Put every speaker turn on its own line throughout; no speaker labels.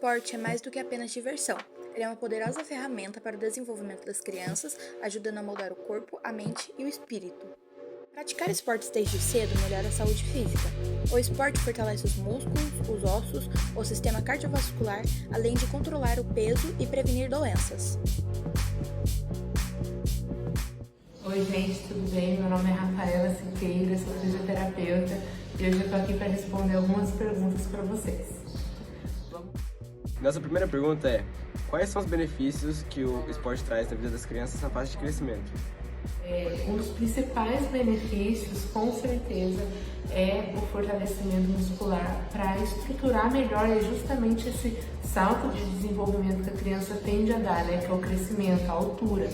esporte é mais do que apenas diversão. Ele é uma poderosa ferramenta para o desenvolvimento das crianças, ajudando a moldar o corpo, a mente e o espírito. Praticar esportes desde cedo melhora a saúde física. O esporte fortalece os músculos, os ossos, o sistema cardiovascular, além de controlar o peso e prevenir doenças.
Oi gente, tudo bem? Meu nome é Rafaela Siqueira, sou fisioterapeuta e hoje eu estou aqui para responder algumas perguntas para vocês.
Nossa primeira pergunta é: quais são os benefícios que o esporte traz na vida das crianças na fase de crescimento?
Um dos principais benefícios, com certeza, é o fortalecimento muscular para estruturar melhor justamente esse salto de desenvolvimento que a criança tende a dar, né? Que é o crescimento, a altura.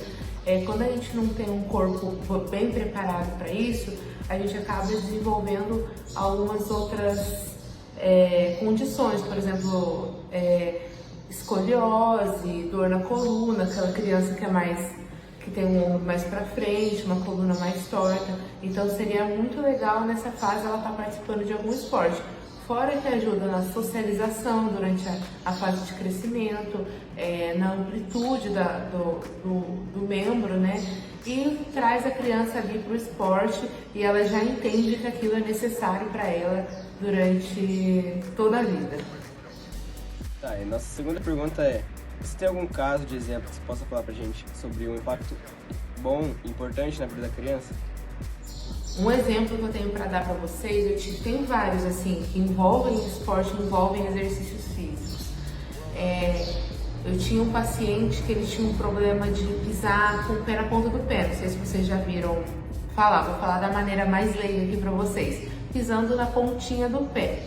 Quando a gente não tem um corpo bem preparado para isso, a gente acaba desenvolvendo algumas outras condições, por exemplo, escoliose, dor na coluna, aquela criança que tem um ombro mais para frente, uma coluna mais torta. Então seria muito legal nessa fase ela estar participando de algum esporte. Fora que ajuda na socialização durante a fase de crescimento, na amplitude do membro, né? E traz a criança ali para o esporte e ela já entende que aquilo é necessário para ela durante toda a vida.
Tá, e nossa segunda pergunta é: você tem algum caso de exemplo que você possa falar pra gente sobre um impacto bom e importante na vida da criança?
Um exemplo que eu tenho para dar para vocês, eu tenho vários assim, que envolvem esporte, envolvem exercícios físicos. Eu tinha um paciente que ele tinha um problema de pisar com o pé na ponta do pé, não sei se vocês já viram falar, vou falar da maneira mais leiga aqui para vocês, pisando na pontinha do pé.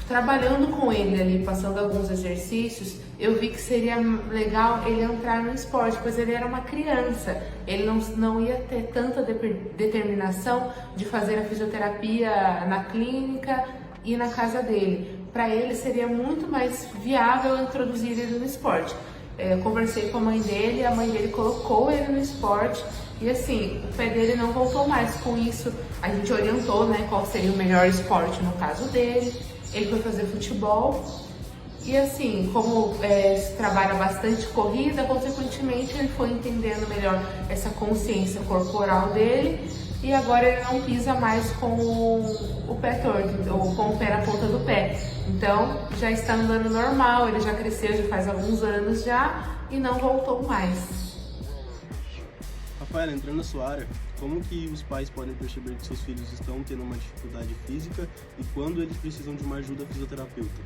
Trabalhando com ele ali, passando alguns exercícios, eu vi que seria legal ele entrar no esporte, pois ele era uma criança, ele não ia ter tanta determinação de fazer a fisioterapia na clínica e na casa dele. Para ele seria muito mais viável introduzir ele no esporte. Eu conversei com a mãe dele colocou ele no esporte e assim, o pé dele não voltou mais. Com isso, a gente orientou, né, qual seria o melhor esporte no caso dele. Ele foi fazer futebol e assim, como trabalha bastante corrida, consequentemente ele foi entendendo melhor essa consciência corporal dele e agora ele não pisa mais com o pé torto, ou com o pé na ponta do pé. Então já está andando normal, ele já cresceu, já faz alguns anos já e não voltou mais.
Rafaela, entrando na sua área, como que os pais podem perceber que seus filhos estão tendo uma dificuldade física e quando eles precisam de uma ajuda fisioterapeuta?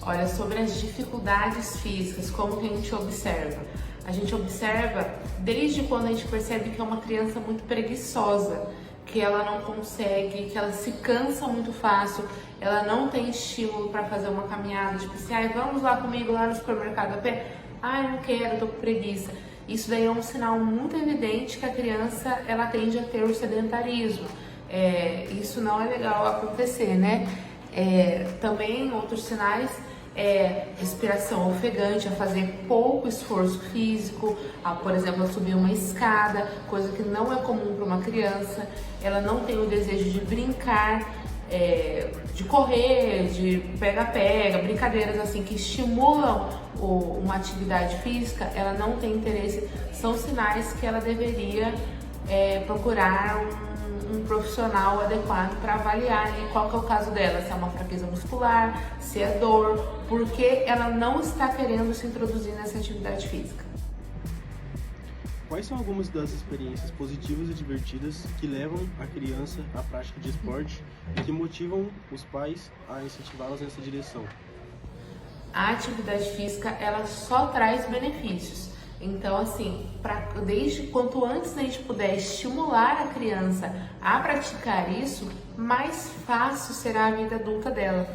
Olha, sobre as dificuldades físicas, como que a gente observa? A gente observa desde quando a gente percebe que é uma criança muito preguiçosa, que ela não consegue, que ela se cansa muito fácil, ela não tem estímulo para fazer uma caminhada, tipo assim, vamos lá comigo lá no supermercado a pé? Eu não quero, tô com preguiça. Isso daí é um sinal muito evidente que a criança ela tende a ter o sedentarismo. Isso não é legal acontecer, né? Também outros sinais respiração ofegante, a fazer pouco esforço físico, por exemplo, a subir uma escada, coisa que não é comum para uma criança. Ela não tem o desejo de brincar, de correr, de pega-pega, brincadeiras assim que estimulam uma atividade física, ela não tem interesse. São sinais que ela deveria procurar um profissional adequado para avaliar qual que é o caso dela, se é uma fraqueza muscular, se é dor, porque ela não está querendo se introduzir nessa atividade física.
Quais são algumas das experiências positivas e divertidas que levam a criança à prática de esporte e que motivam os pais a incentivá-las nessa direção?
A atividade física, ela só traz benefícios. Então, assim, desde quanto antes a gente puder estimular a criança a praticar isso, mais fácil será a vida adulta dela.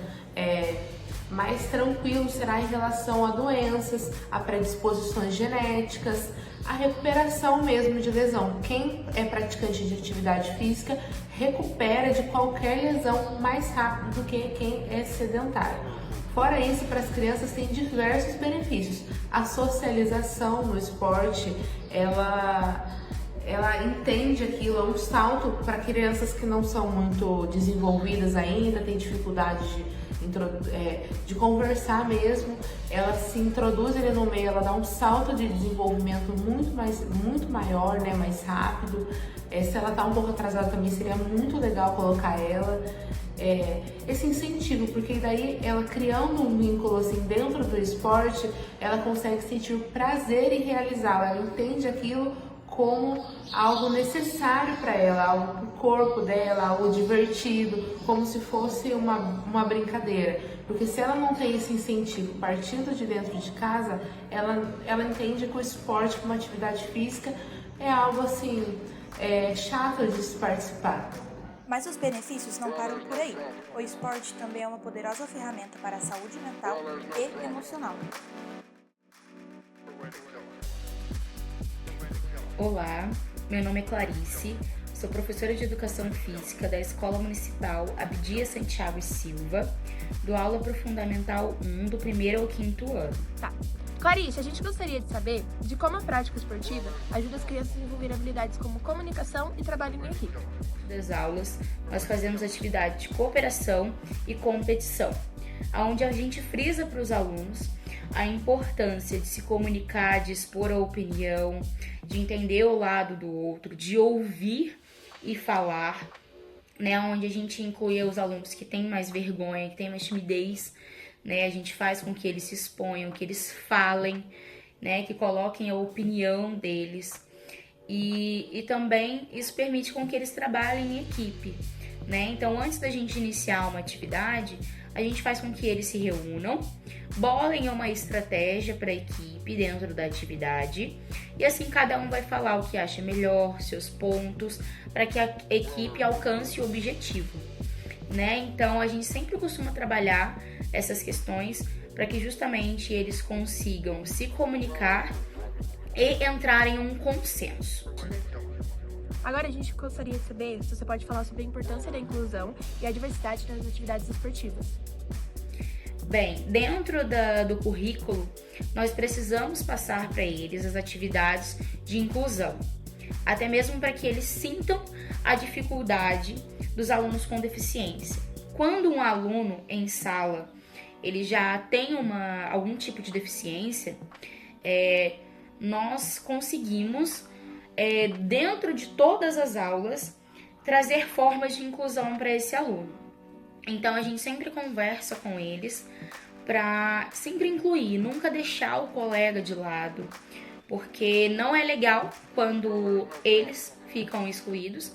Mais tranquilo será em relação a doenças, a predisposições genéticas, a recuperação mesmo de lesão. Quem é praticante de atividade física recupera de qualquer lesão mais rápido do que quem é sedentário. Fora isso, para as crianças tem diversos benefícios. A socialização no esporte, ela ela entende aquilo, é um salto para crianças que não são muito desenvolvidas ainda, tem dificuldade de conversar mesmo. Ela se introduz ali no meio, ela dá um salto de desenvolvimento muito maior, né, mais rápido. Se ela tá um pouco atrasada também, seria muito legal colocar ela. Esse incentivo, porque daí ela criando um vínculo assim dentro do esporte, ela consegue sentir o prazer em realizá-lo, ela entende aquilo como algo necessário para ela, algo para o corpo dela, algo divertido, como se fosse uma brincadeira. Porque se ela não tem esse incentivo partindo de dentro de casa, ela entende que o esporte, como atividade física, é algo assim, chato de se participar.
Mas os benefícios não param por aí. O esporte também é uma poderosa ferramenta para a saúde mental e emocional.
Olá, meu nome é Clarice, sou professora de Educação Física da Escola Municipal Abdias Santiago e Silva, dou aula para o Fundamental 1 do 1º ao 5º ano.
Tá. Clarice, a gente gostaria de saber de como a prática esportiva ajuda as crianças a desenvolver habilidades como comunicação e trabalho em equipe.
Das aulas, nós fazemos atividade de cooperação e competição, onde a gente frisa para os alunos a importância de se comunicar, de expor a opinião, de entender o lado do outro, de ouvir e falar, né? Onde a gente inclui os alunos que têm mais vergonha, que têm mais timidez, né? A gente faz com que eles se exponham, que eles falem, né? Que coloquem a opinião deles. E também isso permite com que eles trabalhem em equipe, né? Então, antes da gente iniciar uma atividade, a gente faz com que eles se reúnam, bolem uma estratégia para a equipe dentro da atividade e assim cada um vai falar o que acha melhor, seus pontos, para que a equipe alcance o objetivo, né? Então, a gente sempre costuma trabalhar essas questões para que justamente eles consigam se comunicar e entrar em um consenso.
Agora a gente gostaria de saber se você pode falar sobre a importância da inclusão e a diversidade nas atividades esportivas.
Bem, dentro do currículo, nós precisamos passar para eles as atividades de inclusão, até mesmo para que eles sintam a dificuldade dos alunos com deficiência. Quando um aluno em sala ele já tem algum tipo de deficiência, nós conseguimos, dentro de todas as aulas, trazer formas de inclusão para esse aluno. Então, a gente sempre conversa com eles para sempre incluir, nunca deixar o colega de lado, porque não é legal quando eles ficam excluídos.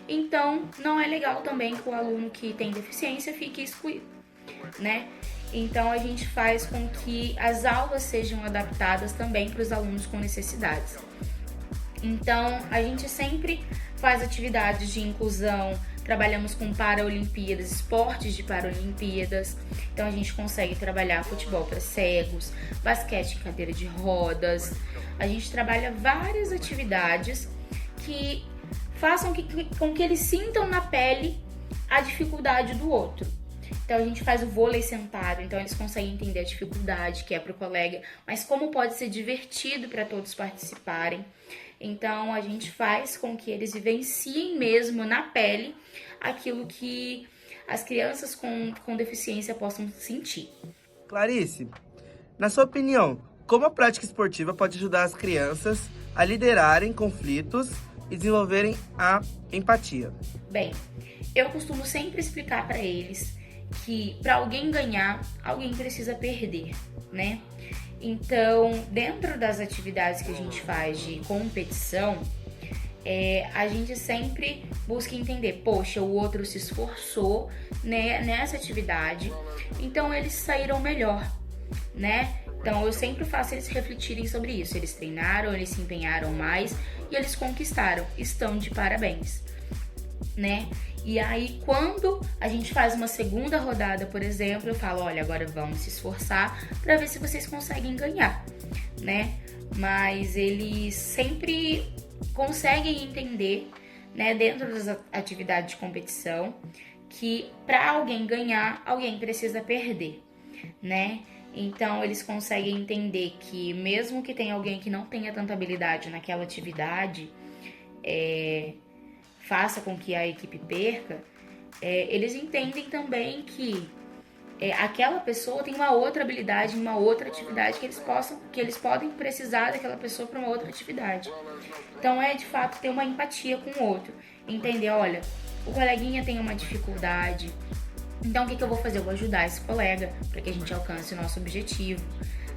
Então, não é legal também que o aluno que tem deficiência fique excluído, né? Então, a gente faz com que as aulas sejam adaptadas também para os alunos com necessidades. Então, a gente sempre faz atividades de inclusão, trabalhamos com Paralimpíadas, esportes de Paralimpíadas. Então, a gente consegue trabalhar futebol para cegos, basquete em cadeira de rodas. A gente trabalha várias atividades que façam com que eles sintam na pele a dificuldade do outro. Então, a gente faz o vôlei sentado, então eles conseguem entender a dificuldade que é para o colega, mas como pode ser divertido para todos participarem. Então, a gente faz com que eles vivenciem mesmo na pele aquilo que as crianças com deficiência possam sentir.
Clarice, na sua opinião, como a prática esportiva pode ajudar as crianças a liderarem conflitos e desenvolverem a empatia?
Bem, eu costumo sempre explicar para eles que para alguém ganhar, alguém precisa perder, né? Então, dentro das atividades que a gente faz de competição, a gente sempre busca entender, poxa, o outro se esforçou, né, nessa atividade, então eles saíram melhor, né? Então, eu sempre faço eles refletirem sobre isso. Eles treinaram, eles se empenharam mais e eles conquistaram. Estão de parabéns, né? E aí, quando a gente faz uma segunda rodada, por exemplo, eu falo, olha, agora vamos se esforçar para ver se vocês conseguem ganhar, né? Mas eles sempre conseguem entender, né, dentro das atividades de competição, que para alguém ganhar, alguém precisa perder, né? Então, eles conseguem entender que mesmo que tenha alguém que não tenha tanta habilidade naquela atividade, faça com que a equipe perca, eles entendem também que aquela pessoa tem uma outra habilidade em uma outra atividade que eles podem precisar daquela pessoa para uma outra atividade. Então de fato ter uma empatia com o outro, entender, olha, o coleguinha tem uma dificuldade, então o que eu vou fazer? Eu vou ajudar esse colega para que a gente alcance o nosso objetivo,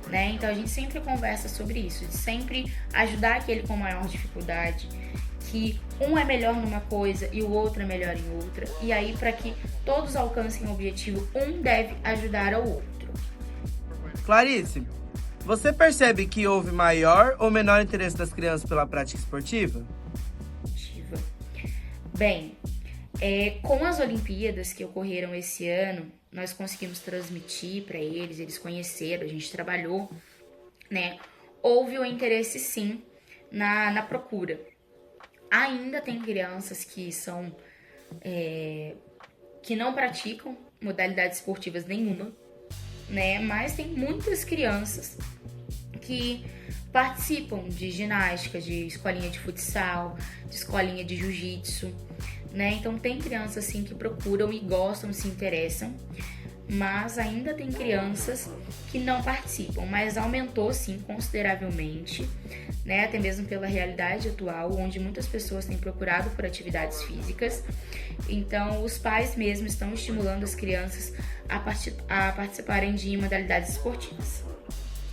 né? Então a gente sempre conversa sobre isso, de sempre ajudar aquele com maior dificuldade, que um é melhor numa coisa e o outro é melhor em outra, e aí para que todos alcancem o objetivo, um deve ajudar ao outro.
Clarice, você percebe que houve maior ou menor interesse das crianças pela prática esportiva?
Bem, com as Olimpíadas que ocorreram esse ano, nós conseguimos transmitir para eles, eles conheceram, a gente trabalhou, né? Houve o interesse sim na procura. Ainda tem crianças que que não praticam modalidades esportivas nenhuma, né? Mas tem muitas crianças que participam de ginástica, de escolinha de futsal, de escolinha de jiu-jitsu, né? Então tem crianças assim que procuram e gostam, se interessam, mas ainda tem crianças que não participam, mas aumentou sim consideravelmente, né? Até mesmo pela realidade atual, onde muitas pessoas têm procurado por atividades físicas. Então os pais mesmo estão estimulando as crianças a participarem de modalidades esportivas.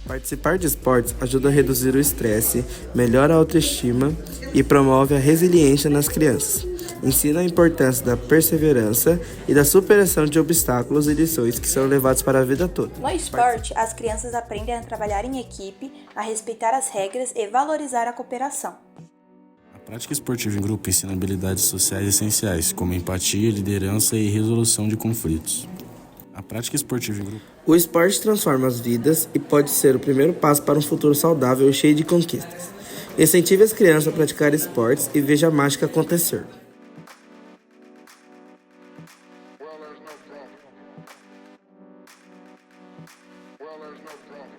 Participar de esportes ajuda a reduzir o estresse, melhora a autoestima e promove a resiliência nas crianças. Ensina a importância da perseverança e da superação de obstáculos e lições que são levados para a vida toda.
No esporte, as crianças aprendem a trabalhar em equipe, a respeitar as regras e valorizar a cooperação.
A prática esportiva em grupo ensina habilidades sociais essenciais, como empatia, liderança e resolução de conflitos. A prática esportiva em grupo.
O esporte transforma as vidas e pode ser o primeiro passo para um futuro saudável e cheio de conquistas. Incentive as crianças a praticar esportes e veja a mágica acontecer.
Well, there's no problem.